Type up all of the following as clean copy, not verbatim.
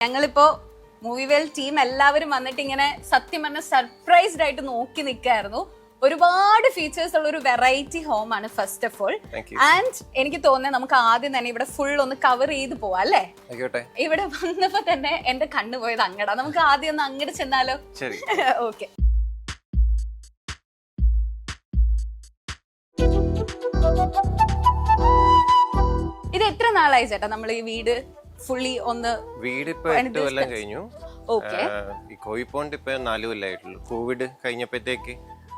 ഞങ്ങളിപ്പോ മൂവിവേൽ ടീം എല്ലാവരും വന്നിട്ട് ഇങ്ങനെ സത്യം പറഞ്ഞ സർപ്രൈസ്ഡ് ആയിട്ട് നോക്കി നിൽക്കായിരുന്നു. ഒരുപാട് ഫീച്ചേഴ്സ് ഉള്ള ഒരു വെറൈറ്റി ഹോം ആണ് ഫസ്റ്റ് ഓഫ് ഓൾ. ആൻഡ് എനിക്ക് തോന്നുന്നത് നമുക്ക് ആദ്യം തന്നെ ഇവിടെ ഫുൾ ഒന്ന് കവർ ചെയ്ത് പോവാം അല്ലേ? ഇവിടെ വന്നപ്പോ തന്നെ എന്റെ കണ്ണു പോയത് അങ്ങടാ. നമുക്ക് ആദ്യം ഒന്ന് അങ്ങോട്ട് ചെന്നാലോ? ഓക്കെ. ഇത് എത്ര നാളായി ചേട്ടാ നമ്മൾ ഈ വീട് ഫുള്ളി ഒന്ന്? വീട് ഇപ്പൊ 8 കൊല്ലം കഴിഞ്ഞു. ഈ കോഴിപ്പോണ്ട് ഇപ്പൊ 4 കൊല്ലമായിട്ടുള്ളൂ. കോവിഡ് കഴിഞ്ഞപ്പോഴത്തേക്ക്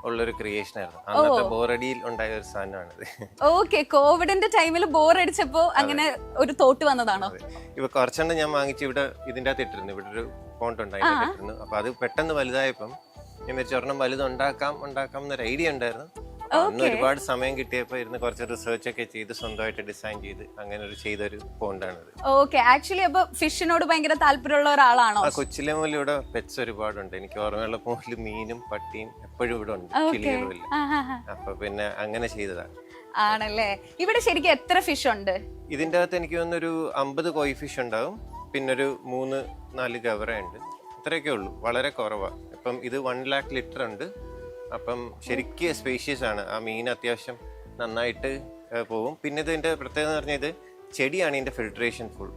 ഉള്ളൊരു ക്രിയേഷൻ ആയിരുന്നു. അന്നത്തെ ബോറടിയിൽ ഉണ്ടായ ഒരു സാധനമാണിത്. ഓക്കെ, കോവിഡിന്റെ ടൈമിൽ ബോർ അടിച്ചപ്പോ അങ്ങനെ ഒരു തോട്ട് വന്നതാണോ? ഇപ്പൊ കുറച്ചെണ്ണം ഞാൻ വാങ്ങിച്ച് ഇവിടെ ഇതിന്റെ അകത്ത് ഇട്ടിരുന്നു. ഇവിടെ ഒരു പോണ്ട് ഉണ്ടായിരുന്നു. അപ്പൊ അത് പെട്ടെന്ന് വലുതായപ്പം ഞാൻ വെച്ച് ഒരെണ്ണം വലുത് ഉണ്ടാക്കാം എന്നൊരു ഐഡിയ ഉണ്ടായിരുന്നു. അന്ന് ഒരുപാട് സമയം കിട്ടിയപ്പോ ഇരുന്ന് കുറച്ച് റിസർച്ച് ഒക്കെ ചെയ്ത് സ്വന്തമായിട്ട് ഡിസൈൻ ചെയ്ത് അങ്ങനെ ചെയ്തൊരു പോണ്ടാണിത്. ഓക്കെ, ആക്ച്വലി അപ്പൊ ഫിഷിനോട് ഭയങ്കര താല്പര്യമുള്ള ഒരാളാണോ? കൊച്ചിലെ മുതൽ ഇവിടെ പെറ്റ്സ് ഒരുപാടുണ്ട്. എനിക്ക് ഓർമ്മയുള്ള പോലെ മീനും പട്ടിയും എപ്പോഴും ഇവിടെ ഉണ്ട്, കിളികളുമില്ല. അപ്പൊ പിന്നെ അങ്ങനെ ചെയ്തതാണ്. ആണല്ലേ? ഇവിടെ ശരിക്കും എത്ര ഫിഷ് ഉണ്ട്? ഇതിന്റെ അകത്ത് എനിക്ക് തോന്നുന്നൊരു 50 കോയി ഫിഷ് ഉണ്ടാവും, പിന്നെ ഒരു 3-4 ഗവറ ഉണ്ട്. ഇത്രയൊക്കെ ഉള്ളൂ, വളരെ കുറവാണ്. ഇപ്പം ഇത് 1 lakh ലിറ്റർ ഉണ്ട്. അപ്പം ശരിക്കും സ്പേഷ്യസ് ആണ്. ആ മീൻ അത്യാവശ്യം നന്നായിട്ട് പോകും. പിന്നെ ഇതിന്റെ പ്രത്യേകത എന്ന് പറഞ്ഞാൽ ഇത് ചെടിയാണ് ഇതിന്റെ ഫിൽട്രേഷൻ ഫുൾ.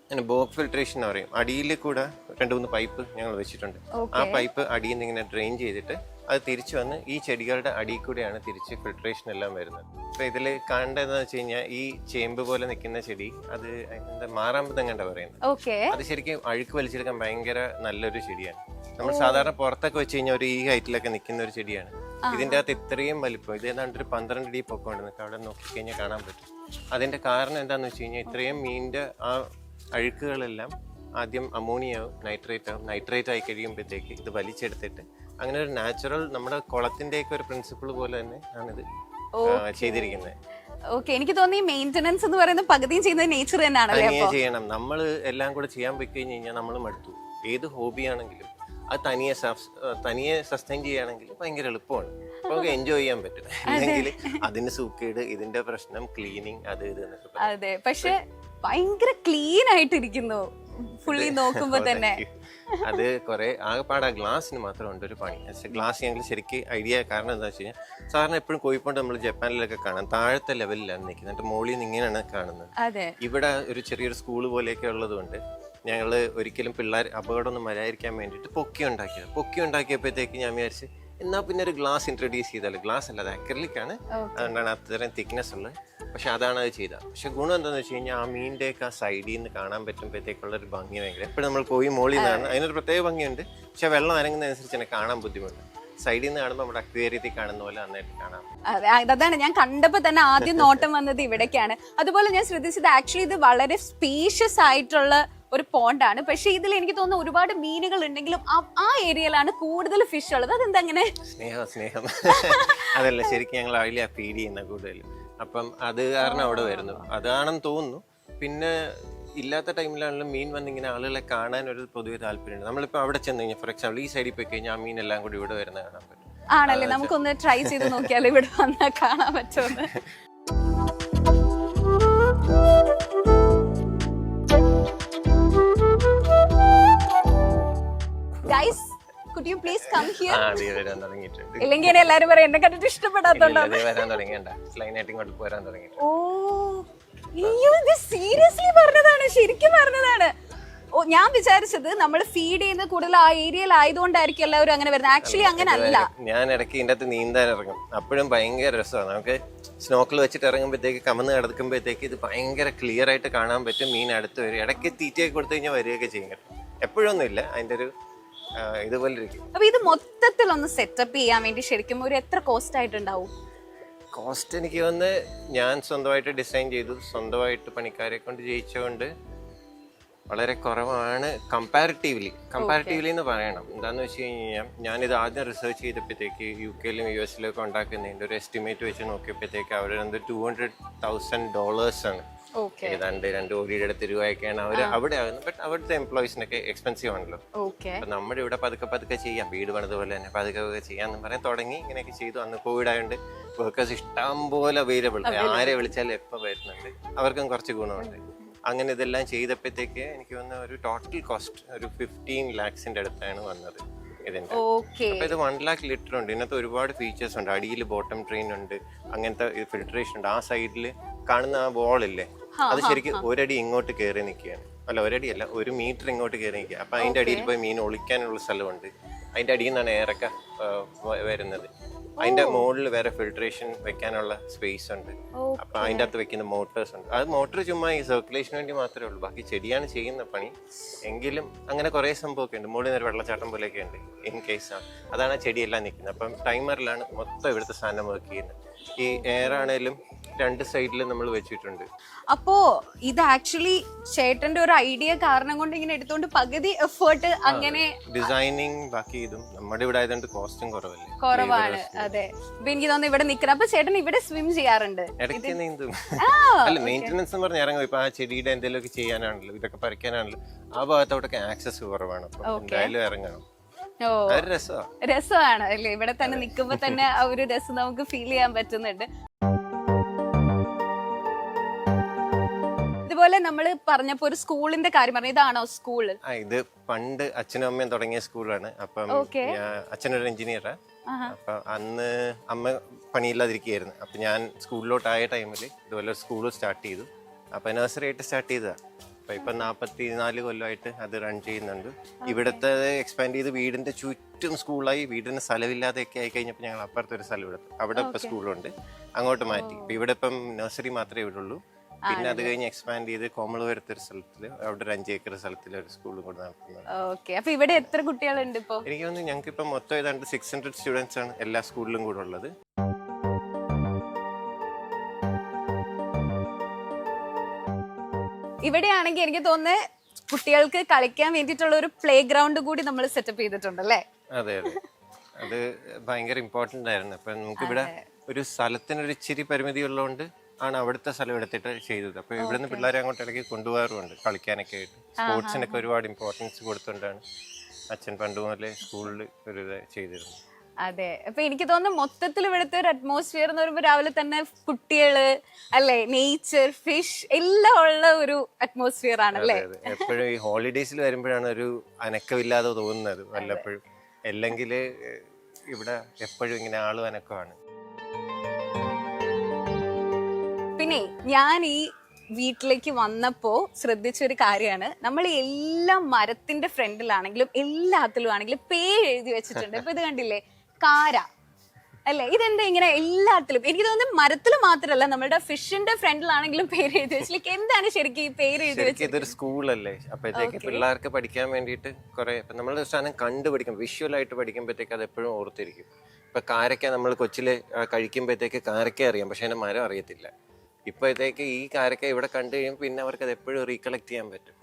അങ്ങനെ ബോക്ക് ഫിൽട്രേഷൻ എന്ന് പറയും. അടിയിൽ കൂടെ 2-3 പൈപ്പ് ഞങ്ങൾ വെച്ചിട്ടുണ്ട്. ആ പൈപ്പ് അടിയിൽ നിന്ന് ഇങ്ങനെ ഡ്രെയിൻ ചെയ്തിട്ട് അത് തിരിച്ചു വന്ന് ഈ ചെടികളുടെ അടിയിൽ കൂടെയാണ് തിരിച്ച് ഫിൽട്രേഷൻ എല്ലാം വരുന്നത്. അപ്പൊ ഇതിൽ കാണേണ്ടതെന്ന് വെച്ച് കഴിഞ്ഞാൽ ഈ ചേമ്പ് പോലെ നിൽക്കുന്ന ചെടി അത് എന്താ മാറാമ്പതെങ്ങാണ്ട പറയുന്നത്. അത് ശരിക്കും അഴുക്ക് വലിച്ചെടുക്കാൻ ഭയങ്കര നല്ലൊരു ചെടിയാണ്. നമ്മൾ സാധാരണ പുറത്തൊക്കെ വെച്ച് കഴിഞ്ഞാൽ ഒരു ഈ ഹൈറ്റിലൊക്കെ നിൽക്കുന്ന ഒരു ചെടിയാണ്. ഇതിന്റെ അകത്ത് ഇത്രയും വലിപ്പം, ഇത് ഏതാണ്ട് ഒരു 12 അടി പൊക്കമുണ്ട്. നിങ്ങൾക്ക് അവിടെ നോക്കിക്കഴിഞ്ഞാൽ കാണാൻ പറ്റും. അതിന്റെ കാരണം എന്താണെന്ന് വെച്ച് കഴിഞ്ഞാൽ ഇത്രയും മീനിന്റെ ആ അഴുക്കുകളെല്ലാം ആദ്യം അമോണിയാവും, നൈട്രേറ്റ് ആയി കഴിയുമ്പോഴത്തേക്ക് ഇത് വലിച്ചെടുത്തിട്ട് അങ്ങനെ ഒരു നാച്ചുറൽ നമ്മുടെ കുളത്തിന്റെയൊക്കെ ഒരു പ്രിൻസിപ്പിൾ പോലെ തന്നെ ആണിത് ചെയ്തിരിക്കുന്നത്. ഓക്കെ, എനിക്ക് തോന്നി മെയിന്റനൻസ് എന്ന് പറയുന്നത് പകുതിയും ചെയ്യുന്നത് നേച്ചർ തന്നെയാണല്ലേ? ചെയ്യണം. നമ്മൾ എല്ലാം കൂടെ ചെയ്യാൻ പോയി കഴിഞ്ഞ് കഴിഞ്ഞാൽ നമ്മൾ മടുത്തു. ഏത് ഹോബി ആണെങ്കിലും അത് തനിയെ സസ്റ്റൈൻ ചെയ്യുകയാണെങ്കിൽ ഭയങ്കര എളുപ്പമാണ്. നമുക്ക് എൻജോയ് ചെയ്യാൻ പറ്റും. അല്ലെങ്കിൽ അതിന് സൂക്കേട്, ഇതിന്റെ പ്രശ്നം, ക്ലീനിങ്, അത് ഇത് എന്നൊക്കെ. അതെ, പക്ഷെ ഭയങ്കര ക്ലീൻ ആയിട്ടിരിക്കുന്നു ഫുള്ളി നോക്കുമ്പോ തന്നെ. അത് കുറെ ആകെപ്പാട് ഗ്ലാസിന് മാത്രം ഉണ്ട് ഒരു പണി. ഗ്ലാസ് ഞങ്ങൾ ശരിക്കും ഐഡിയ കാരണം എന്താ വെച്ച് കഴിഞ്ഞാൽ സാധാരണ എപ്പോഴും കോഴിപ്പോണ്ട് നമ്മൾ ജപ്പാനിലൊക്കെ കാണാം താഴത്തെ ലെവലിലാണ് നിൽക്കുന്നത്, എന്നിട്ട് മോളിൽ നിന്ന് ഇങ്ങനെയാണ് കാണുന്നത്. ഇവിടെ ഒരു ചെറിയൊരു സ്കൂൾ പോലെയൊക്കെ ഉള്ളതുകൊണ്ട് ഞങ്ങൾ ഒരിക്കലും പിള്ളേർ അപകടമൊന്നും വരാതിരിക്കാൻ വേണ്ടിയിട്ട് പൊക്കി ഉണ്ടാക്കിയപ്പോഴത്തേക്ക് ഞാൻ വിചാരിച്ച് എന്നാ പിന്നെ ഒരു ഗ്ലാസ് ഇൻട്രൊഡ്യൂസ് ചെയ്താൽ. ഗ്ലാസ് അല്ല, അത് അക്രിലിക് ആണ്, അതുകൊണ്ടാണ് അത്രയും തിക്നെസ് ഉള്ളത്. പക്ഷെ അതാണ് അത് ചെയ്തത്. പക്ഷെ ഗുണം എന്താണെന്ന് വെച്ച് കഴിഞ്ഞാൽ ആ മീനിന്റെ ഒക്കെ ആ സൈഡിൽ നിന്ന് കാണാൻ പറ്റുമ്പോഴത്തേക്കുള്ള ഒരു ഭംഗി ഭയങ്കര. എപ്പോഴും നമ്മൾ കോഴി മോളിൽ നിന്നാണ്, അതിനൊരു പ്രത്യേക ഭംഗിയുണ്ട്. പക്ഷെ വെള്ളം അനങ്ങുന്നതനുസരിച്ച് തന്നെ കാണാൻ ബുദ്ധിമുട്ട്. സൈഡിൽ നിന്ന് കാണുമ്പോൾ നമ്മുടെ അക്വേറിയത്തിൽ കാണുന്ന പോലെ നന്നായിട്ട് കാണാം. അതാണ് ഞാൻ കണ്ടപ്പോ തന്നെ ആദ്യം നോട്ടം വന്നത് ഇവിടേക്കാണ്. അതുപോലെ ഞാൻ ശ്രദ്ധിച്ചത് ആക്ച്വലി ഇത് വളരെ സ്പീഷ്യസ് ആയിട്ടുള്ള ഒരു പോണ്ടാണ്. പക്ഷെ ഇതിൽ എനിക്ക് തോന്നുന്നു ഒരുപാട് മീനുകൾ ഉണ്ടെങ്കിലും ആ ഏരിയയിലാണ് കൂടുതൽ ഫിഷ് ഉള്ളത്. അതെന്താ അങ്ങനെ? സ്നേഹം അതല്ല, ശരിക്കും ഞങ്ങൾ അതിലാ ഫീഡ് ചെയ്യുന്ന കൂടുതലും. അപ്പം അത് കാരണം അവിടെ വരുന്നു, അതാണെന്ന് തോന്നുന്നു. പിന്നെ ഇല്ലാത്ത ടൈമിലാണെങ്കിലും മീൻ വന്നിങ്ങനെ ആളുകളെ കാണാൻ ഒരു പൊതുവെ താല്പര്യമുണ്ട്. നമ്മളിപ്പോൾ അവിടെ ചെന്ന് കഴിഞ്ഞാൽ ഫോർ എക്സാമ്പിൾ ഈ സൈഡിൽ പോയി കഴിഞ്ഞാൽ ആ മീൻ എല്ലാം കൂടി ഇവിടെ വരുന്ന കാണാൻ പറ്റും. ആണല്ലേ? നമുക്കൊന്ന് ട്രൈ ചെയ്ത് നോക്കിയാലോ ഇവിടെ വന്നാൽ കാണാൻ പറ്റുമെന്ന്. Guys, could you please come here? ഇല്ലെങ്കിൽ എല്ലാരും പറയും എന്നെ കണ്ടിട്ട് ഇഷ്ടപ്പെടാത്തോണ്ടാണ്. ഓ, ഇത് സീരിയസ്ലി പറഞ്ഞതാണ്, ശരിക്കും പറഞ്ഞതാണ്. ഓ, ഞാൻ വിചാരിച്ചത് നമ്മൾ ഫീഡ് ചെയ്യുന്ന കൂടുതൽ ആ ഏരിയയിൽ ആയതുകൊണ്ടായിരിക്കും എല്ലാവരും അങ്ങനെ വരുന്നത്. ആക്ച്വലി അങ്ങനെ അല്ല. ഞാൻ ഇടയ്ക്ക് ഇതിന്റെ അകത്ത് നീന്താൻ ഇറങ്ങും, അപ്പോഴും ഭയങ്കര രസമാണ്. നമുക്ക് സ്നോക്കിൽ വെച്ചിട്ട് ഇറങ്ങുമ്പോഴത്തേക്ക് കമന്ന് കിടക്കുമ്പോഴത്തേക്ക് ഇത് ഭയങ്കര ക്ലിയർ ആയിട്ട് കാണാൻ പറ്റും. മീൻ അടുത്ത് വരും. ഇടയ്ക്ക് തീറ്റയൊക്കെ കൊടുത്തു കഴിഞ്ഞാൽ വരികയൊക്കെ ചെയ്യും. എപ്പോഴൊന്നും ഇല്ല, അതിന്റെ ഒരു ഇതുപോലെ ഇരിക്കും. അപ്പൊ ഇത് മൊത്തത്തിൽ ഒന്ന് സെറ്റപ്പ് ചെയ്യാൻ വേണ്ടി ശരിക്കും ഒരു എത്ര കോസ്റ്റ് ആയിട്ടുണ്ടാവും? കോസ്റ്റ് എനിക്ക് വന്ന് ഞാൻ സ്വന്തമായിട്ട് ഡിസൈൻ ചെയ്തു, സ്വന്തമായിട്ട് പണിക്കാരെ കൊണ്ട് ചെയ്യിച്ചുകൊണ്ട് വളരെ കുറവാണ് കമ്പാരിറ്റീവ്ലി എന്ന് പറയണം. എന്താന്ന് വെച്ച് കഴിഞ്ഞാൽ ഞാനിത് ആദ്യം റിസർച്ച് ചെയ്തപ്പോഴത്തേക്ക് UK-ലും US-ലും ഒക്കെ ഉണ്ടാക്കുന്നതിൻ്റെ ഒരു എസ്റ്റിമേറ്റ് വെച്ച് നോക്കിയപ്പോഴത്തേക്ക് അവരെന്ത് $200,000 ആണ്. ഏതാണ്ട് 2 കോടിയുടെ അടുത്ത് രൂപയൊക്കെയാണ് അവർ അവിടെ ആകുന്നത്. ബട്ട് അവിടുത്തെ എംപ്ലോയീസിനൊക്കെ എക്സ്പെൻസീവ് ആണല്ലോ. അപ്പൊ നമ്മുടെ ഇവിടെ പതുക്കെ ചെയ്യാം, വീട് പണിതുപോലെ തന്നെ പതുക്കെ ചെയ്യാന്ന് പറയാൻ തുടങ്ങി. ഇങ്ങനെയൊക്കെ ചെയ്തു. അന്ന് കോവിഡ് ആയതുകൊണ്ട് വർക്കേഴ്സ് ഇഷ്ടം പോലെ അവൈലബിൾ, ആരെ വിളിച്ചാലും എപ്പോൾ വരുന്നുണ്ട്. അവർക്കും കുറച്ച് ഗുണമുണ്ട്. അങ്ങനെ ഇതെല്ലാം ചെയ്തപ്പോഴത്തേക്ക് എനിക്ക് വന്ന ഒരു ടോട്ടൽ കോസ്റ്റ് ഒരു 15 lakhs അടുത്താണ് വന്നത് ഇതിന്റെ. ഓക്കെ. അപ്പൊ ഇത് 1 lakh ലിറ്റർ ഉണ്ട്. ഇതിനകത്ത് ഒരുപാട് ഫീച്ചേഴ്സ് ഉണ്ട്. അടിയിൽ ബോട്ടം ട്രെയിൻ ഉണ്ട്, അങ്ങനത്തെ ഫിൽട്രേഷൻ ഉണ്ട്. ആ സൈഡിൽ കാണുന്ന ആ വോളില്ലേ, അത് ശരിക്കും ഒരടി ഇങ്ങോട്ട് കയറി നിൽക്കുകയാണ്. അല്ല, ഒരടി അല്ല, 1 മീറ്റർ ഇങ്ങോട്ട് കയറി നിൽക്കുക. അപ്പൊ അതിന്റെ അടിയിൽ പോയി മീൻ ഒളിക്കാനുള്ള സ്ഥലമുണ്ട്. അതിന്റെ അടിയിൽ നിന്നാണ് എയറൊക്കെ വരുന്നത്. അതിന്റെ മുകളിൽ വേറെ ഫിൽട്രേഷൻ വെക്കാനുള്ള സ്പേസ് ഉണ്ട്. അപ്പൊ അതിന്റെ അകത്ത് വെക്കുന്ന മോട്ടേഴ്സ് ഉണ്ട്. അത് മോട്ടർ ചുമ്മാ ഈ സർക്കുലേഷന് വേണ്ടി മാത്രമേ ഉള്ളൂ. ബാക്കി ചെടിയാണ് ചെയ്യുന്ന പണി. എങ്കിലും അങ്ങനെ കുറെ സംഭവമൊക്കെ ഉണ്ട്. മുകളിൽ നിന്ന് വെള്ളച്ചാട്ടം പോലെയൊക്കെ ഉണ്ട് ഇൻ കേസ്. അതാണ് ആ ചെടിയെല്ലാം നിൽക്കുന്നത്. അപ്പം ടൈമറിലാണ് മൊത്തം ഇവിടുത്തെ സാധനം വർക്ക് ചെയ്യുന്നത്. ഈ എയർ ആണേലും 2 സൈഡിലും നമ്മൾ വെച്ചിട്ടുണ്ട്. അപ്പോ ഇത് ആക്ച്വലി ചേട്ടന്റെ ഒരു ഐഡിയ കാരണം കൊണ്ട് ഇങ്ങനെ എടുത്തോണ്ട് പകുതി എഫേർട്ട് അങ്ങനെ ഡിസൈനിങ് ബാക്കി ഇതും നമ്മുടെ ഇവിടെ ആയതുകൊണ്ട് കോസ്റ്റും കുറവാണ്. അതെ. അപ്പൊ എനിക്ക് തോന്നുന്നു ഇവിടെ നിക്കണം. അപ്പൊ ചേട്ടൻ ഇവിടെ സ്വിം ചെയ്യാറുണ്ട്? ഇടയ്ക്ക് നീന്തും. അല്ല, മെയിൻ്റെനൻസ് എന്ന് പറഞ്ഞ് ഇറങ്ങും. ഇപ്പൊ ആ ചെടിയുടെ എന്തെങ്കിലുമൊക്കെ ചെയ്യാനാണല്ലോ, ഇതൊക്കെ പറിക്കാനാണല്ലോ, ആ ഭാഗത്തോട്ടൊക്കെ ആക്സസ് കുറവാണ്. അപ്പൊ എന്തായാലും ഇറങ്ങണം. രസമാണ് അല്ലേ? ഇവിടെ തന്നെ നിൽക്കുമ്പോ തന്നെ ആ ഒരു രസം നമുക്ക് ഫീൽ ചെയ്യാൻ പറ്റുന്നുണ്ട്. ഇതുപോലെ നമ്മൾ പറഞ്ഞപ്പോ ഒരു സ്കൂളിന്റെ കാര്യം പറഞ്ഞു. ഇതാണോ സ്കൂള്? ഇത് പണ്ട് അച്ഛനും അമ്മയും തുടങ്ങിയ സ്കൂളാണ്. അപ്പം അച്ഛനൊരു എഞ്ചിനീയറാ. അപ്പൊ അന്ന് അമ്മ പണിയില്ലാതിരിക്കുകയായിരുന്നു. അപ്പൊ ഞാൻ സ്കൂളിലോട്ടായ ടൈമിൽ ഇതുപോലെ സ്കൂൾ സ്റ്റാർട്ട് ചെയ്തു. അപ്പൊ നഴ്സറി ആയിട്ട് സ്റ്റാർട്ട് ചെയ്തതാ. അപ്പൊ ഇപ്പൊ 44 കൊല്ലമായിട്ട് അത് റൺ ചെയ്യുന്നുണ്ട്. ഇവിടുത്തെ എക്സ്പാൻഡ് ചെയ്ത് വീടിന്റെ ചുറ്റും സ്കൂളായി. വീടിന് സ്ഥലമില്ലാതെയൊക്കെ ആയി കഴിഞ്ഞപ്പോൾ ഞങ്ങൾ അപ്പുറത്തെ ഒരു സ്ഥലം എടുത്തു. അവിടെ ഇപ്പൊ സ്കൂളുണ്ട്, അങ്ങോട്ട് മാറ്റി. ഇപ്പൊ ഇവിടെ ഇപ്പം നഴ്സറി മാത്രമേ ഇവിടെ ഉള്ളൂ. പിന്നെ അത് കഴിഞ്ഞ് എക്സ്പാൻഡ് ചെയ്ത് കോമളപുരത്ത് ഒരു സ്ഥലത്തില്, അവിടെ ഒരു 5 ഏക്കർ സ്ഥലത്തിൽ ഒരു സ്കൂൾ കൂടെ നടത്തുന്നത്. ഓക്കെ. അപ്പൊ ഇവിടെ എത്ര കുട്ടികളുണ്ട് ഇപ്പൊ? എനിക്ക് തോന്നുന്നു ഞങ്ങൾക്ക് ഇപ്പൊ മൊത്തം ഏതാണ്ട് 600 സ്റ്റുഡൻസ് ആണ് എല്ലാ സ്കൂളിലും കൂടെ ഉള്ളത്. ഇവിടെയാണെങ്കിൽ എനിക്ക് തോന്നുന്നത് കുട്ടികൾക്ക് കളിക്കാൻ വേണ്ടിയിട്ടുള്ള ഒരു പ്ലേ ഗ്രൗണ്ട് കൂടി നമ്മൾ സെറ്റപ്പ് ചെയ്തിട്ടുണ്ടല്ലേ? അതെ അതെ, അത് ഭയങ്കര ഇമ്പോർട്ടന്റ് ആയിരുന്നു. അപ്പൊ നമുക്ക് ഇവിടെ ഒരു സ്ഥലത്തിനൊരു ഇച്ചിരി പരിമിതി ഉള്ളതുകൊണ്ട് ആണ് അവിടുത്തെ സ്ഥലം എടുത്തിട്ട് ചെയ്തത്. അപ്പൊ ഇവിടുന്ന് പിള്ളേരെ അങ്ങോട്ട് ഇടയ്ക്ക് കൊണ്ടുപോകാറുണ്ട് കളിക്കാനൊക്കെ ആയിട്ട്. സ്പോർട്സിനൊക്കെ ഒരുപാട് ഇമ്പോർട്ടൻസ് കൊടുത്തുകൊണ്ടാണ് അച്ഛൻ പണ്ട് മുതലേ സ്കൂളിൽ ഒരു ഇത് ചെയ്തിരുന്നത്. അതെ. അപ്പൊ എനിക്ക് തോന്നുന്നു മൊത്തത്തിൽ ഇവിടുത്തെ ഒരു അറ്റ്മോസ്ഫിയർ എന്ന് പറയുമ്പോൾ രാവിലെ തന്നെ കുട്ടികള് അല്ലെ, നേച്ചർ, ഫിഷ് എല്ലാം ഉള്ള ഒരു അറ്റ്മോസ്ഫിയർ ആണല്ലേ? എപ്പോഴും ഈ ഹോളിഡേയ്സിൽ വരുമ്പോഴാണ് ഒരു അനക്കമില്ലാതെ തോന്നുന്നത് വല്ലപ്പോഴും. അല്ലെങ്കിൽ ഇവിടെ എപ്പോഴും ഇങ്ങനെ ആളും അനക്കമാണ്. പിന്നെ ഞാൻ ഈ വീട്ടിലേക്ക് വന്നപ്പോ ശ്രദ്ധിച്ചൊരു കാര്യമാണ്, നമ്മൾ എല്ലാ മരത്തിന്റെ ഫ്രണ്ടിലാണെങ്കിലും എല്ലാത്തിലും ആണെങ്കിലും പേര് എഴുതി വെച്ചിട്ടുണ്ട്. ഇപ്പൊ ഇത് കണ്ടില്ലേ, കാര അല്ലെ? ഇതെന്താ ഇങ്ങനെ എല്ലാത്തിലും? എനിക്ക് തോന്നുന്നു മരത്തിൽ മാത്രമല്ല, നമ്മുടെ ഫിഷിന്റെ ഫ്രണ്ടിലാണെങ്കിലും പേര് എഴുതി വെച്ചില്ല. എന്താണ് ശരിക്കും ഈ പേര് എഴുതി വെച്ചത്? ഇതൊരു സ്കൂളല്ലേ, അപ്പോഴത്തേക്ക് പിള്ളേർക്ക് പഠിക്കാൻ വേണ്ടിയിട്ട് കുറെ നമ്മൾ സാധനം കണ്ടുപഠിക്കും, വിഷ്വൽ ആയിട്ട് പഠിക്കുമ്പോഴത്തേക്ക് അത് എപ്പോഴും ഓർത്തിരിക്കും. ഇപ്പൊ കാരക്ക നമ്മൾ കൊച്ചില് കഴിക്കുമ്പോഴത്തേക്ക് കാരക്ക അറിയാം, പക്ഷെ അതിന്റെ മരം അറിയത്തില്ല. ഇപ്പോഴത്തേക്ക് ഈ കാരക്ക ഇവിടെ കണ്ടു കഴിയുമ്പോൾ പിന്നെ അവർക്ക് അത് എപ്പോഴും റീകളക്ട് ചെയ്യാൻ പറ്റും.